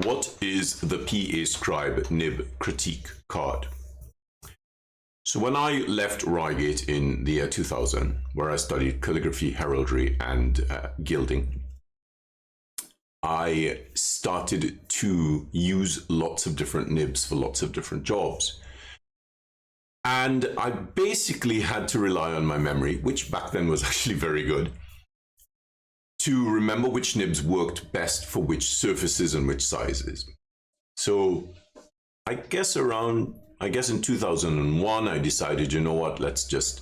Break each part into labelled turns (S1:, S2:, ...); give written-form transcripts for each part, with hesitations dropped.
S1: What is the PAScribe Nib Critique Card? So when I left Reigate in the year 2000, where I studied calligraphy, heraldry, and gilding, I started to use lots of different nibs for lots of different jobs. And I basically had to rely on my memory, which back then was actually very good, to remember which nibs worked best for which surfaces and which sizes. So I guess in 2001, I decided, you know what, let's just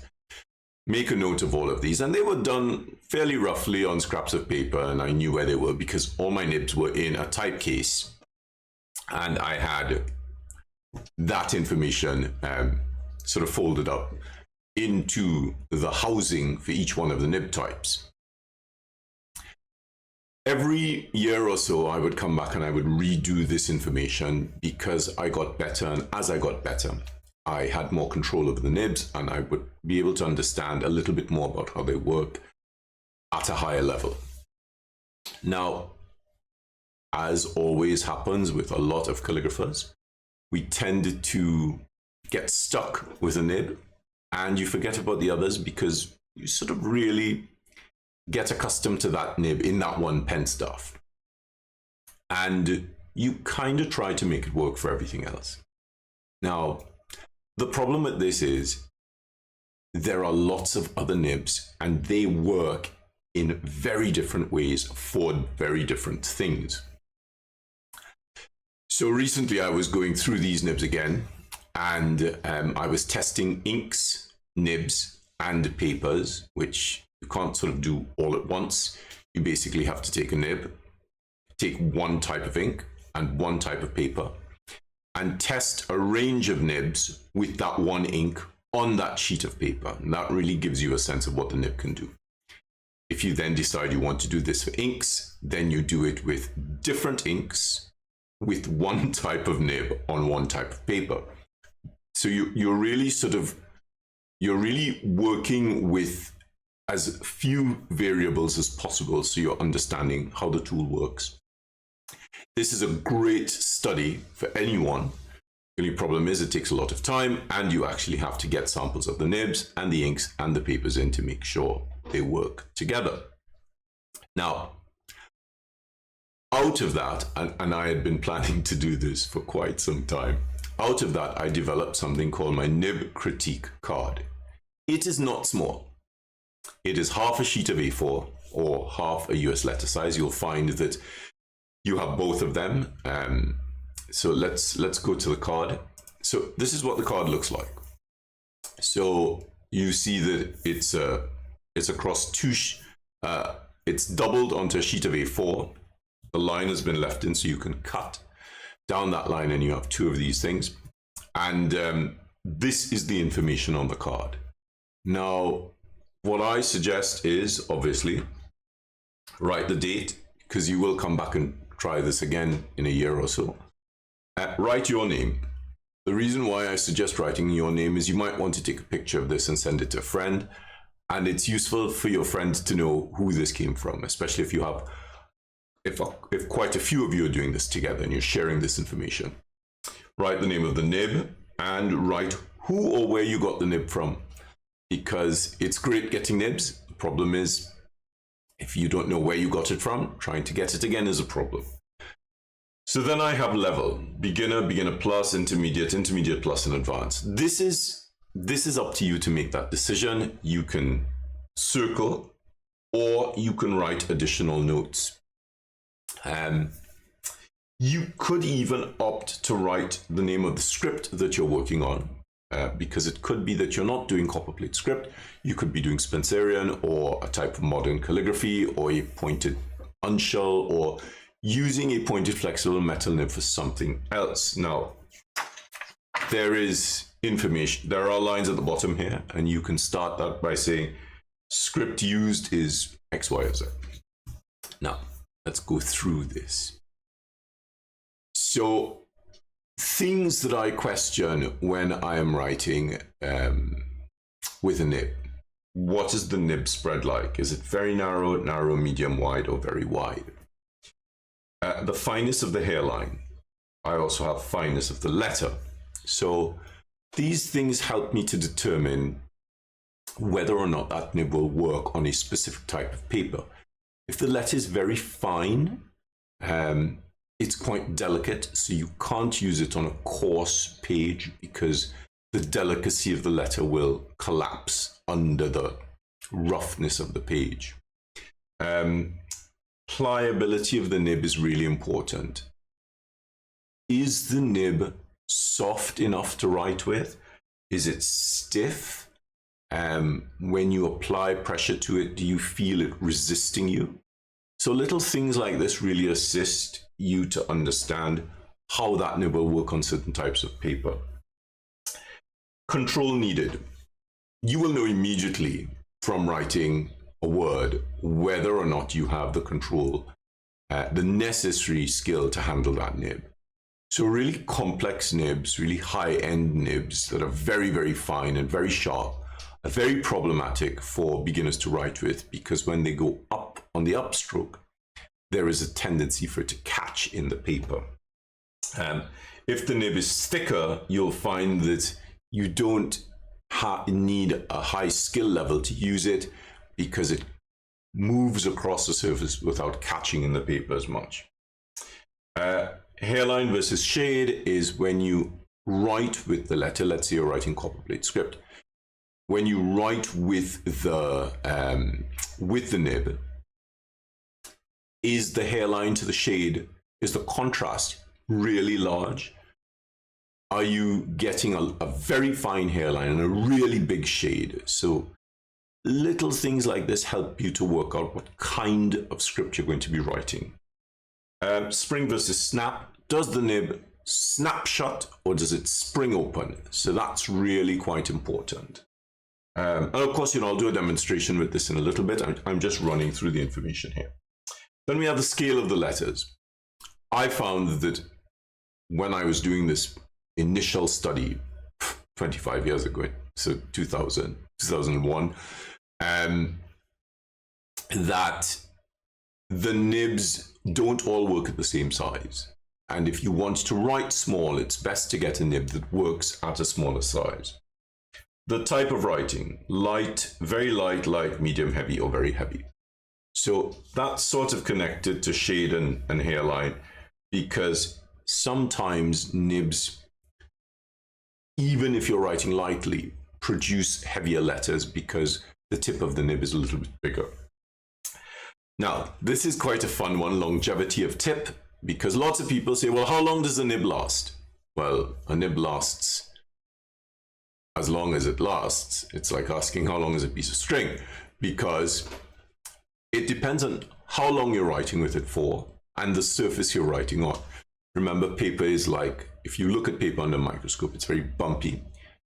S1: make a note of all of these. And they were done fairly roughly on scraps of paper, and I knew where they were because all my nibs were in a type case. And I had that information sort of folded up into the housing for each one of the nib types. Every year or so, I would come back and I would redo this information because I got better. And as I got better, I had more control over the nibs and I would be able to understand a little bit more about how they work at a higher level. Now, as always happens with a lot of calligraphers, we tend to get stuck with a nib and you forget about the others because you sort of really get accustomed to that nib in that one pen stuff. And you kind of try to make it work for everything else. Now, the problem with this is there are lots of other nibs and they work in very different ways for very different things. So recently I was going through these nibs again and I was testing inks, nibs, and papers, which you can't sort of do all at once. You basically have to take a nib, take one type of ink and one type of paper, and test a range of nibs with that one ink on that sheet of paper. And that really gives you a sense of what the nib can do. If you then decide you want to do this for inks, then you do it with different inks with one type of nib on one type of paper. So you're really working with as few variables as possible so you're understanding how the tool works. This is a great study for anyone. The only problem is it takes a lot of time and you actually have to get samples of the nibs and the inks and the papers in to make sure they work together. Now, out of that, and I had been planning to do this for quite some time, out of that I developed something called my Nib Critique Card. It is not small. It is half a sheet of A4 or half a US letter size. You'll find that you have both of them. So let's go to the card. So this is what the card looks like. So you see that it's across it's doubled onto a sheet of A4. The line has been left in so you can cut down that line and you have two of these things. And this is the information on the card. Now, what I suggest is obviously write the date because you will come back and try this again in a year or so. Write your name. The reason why I suggest writing your name is you might want to take a picture of this and send it to a friend. And it's useful for your friend to know who this came from, especially if you have, if quite a few of you are doing this together and you're sharing this information. Write the name of the nib and write who or where you got the nib from, because it's great getting nibs. The problem is if you don't know where you got it from, trying to get it again is a problem. So then I have level, beginner, beginner plus, intermediate, intermediate plus, and advanced. This is up to you to make that decision. You can circle or you can write additional notes. You could even opt to write the name of the script that you're working on, because it could be that you're not doing copperplate script. You could be doing Spencerian or a type of modern calligraphy or a pointed unshell or using a pointed flexible metal nib for something else. Now, there is information. There are lines at the bottom here, and you can start that by saying script used is X, Y, or Z. Now, let's go through this. So, things that I question when I am writing with a nib. What is the nib spread like? Is it very narrow, narrow, medium, wide, or very wide? the fineness of the hairline. I also have fineness of the letter. So these things help me to determine whether or not that nib will work on a specific type of paper. If the letter is very fine, it's quite delicate, so you can't use it on a coarse page because the delicacy of the letter will collapse under the roughness of the page. Pliability of the nib is really important. Is the nib soft enough to write with? Is it stiff? When you apply pressure to it, do you feel it resisting you? So little things like this really assist you to understand how that nib will work on certain types of paper. Control needed. You will know immediately from writing a word whether or not you have the control, the necessary skill to handle that nib. So really complex nibs, really high-end nibs that are very, very fine and very sharp, are very problematic for beginners to write with, because when they go up on the upstroke, there is a tendency for it to catch in the paper. If the nib is thicker, you'll find that you don't need a high skill level to use it because it moves across the surface without catching in the paper as much. Hairline versus shade is when you write with the letter. Let's say you're writing copperplate script. When you write with the nib, is the hairline to the shade, is the contrast really large? Are you getting a very fine hairline and a really big shade? So little things like this help you to work out what kind of script you're going to be writing. Spring versus snap. Does the nib snap shut or does it spring open? So that's really quite important. And of course, I'll do a demonstration with this in a little bit. I'm just running through the information here. Then we have the scale of the letters. I found that when I was doing this initial study 25 years ago, so 2001, that the nibs don't all work at the same size. And if you want to write small, it's best to get a nib that works at a smaller size. The type of writing, light, very light, light, medium, heavy, or very heavy. So that's sort of connected to shade and hairline, because sometimes nibs, even if you're writing lightly, produce heavier letters because the tip of the nib is a little bit bigger. Now, this is quite a fun one, longevity of tip, because lots of people say, well, how long does a nib last? Well, a nib lasts as long as it lasts. It's like asking how long is a piece of string, because it depends on how long you're writing with it for and the surface you're writing on. Remember, paper is like, if you look at paper under a microscope, it's very bumpy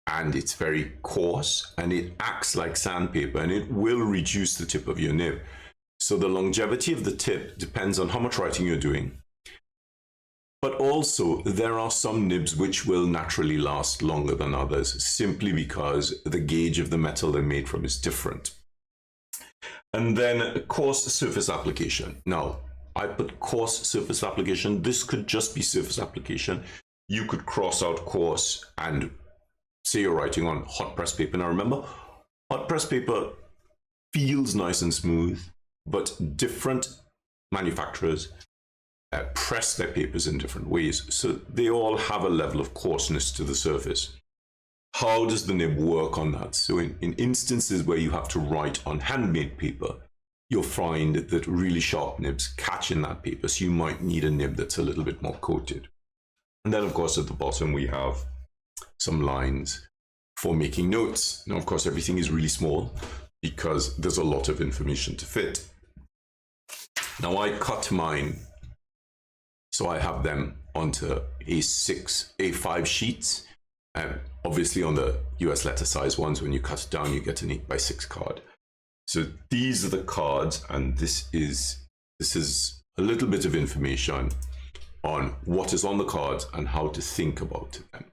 S1: and it's very coarse and it acts like sandpaper and it will reduce the tip of your nib. So the longevity of the tip depends on how much writing you're doing. But also, there are some nibs which will naturally last longer than others, simply because the gauge of the metal they're made from is different. And then coarse surface application. Now, I put coarse surface application. This could just be surface application. You could cross out coarse and say you're writing on hot press paper. Now remember, hot press paper feels nice and smooth, but different manufacturers press their papers in different ways, so they all have a level of coarseness to the surface. How does the nib work on that? So in instances where you have to write on handmade paper, you'll find that really sharp nibs catch in that paper, so you might need a nib that's a little bit more coated. And then of course at the bottom we have some lines for making notes. Now of course everything is really small because there's a lot of information to fit. Now I cut mine, so I have them onto A5 sheets. Obviously on the US letter size ones, when you cut it down, you get an 8x6 card. So these are the cards, and this is a little bit of information on what is on the cards and how to think about them.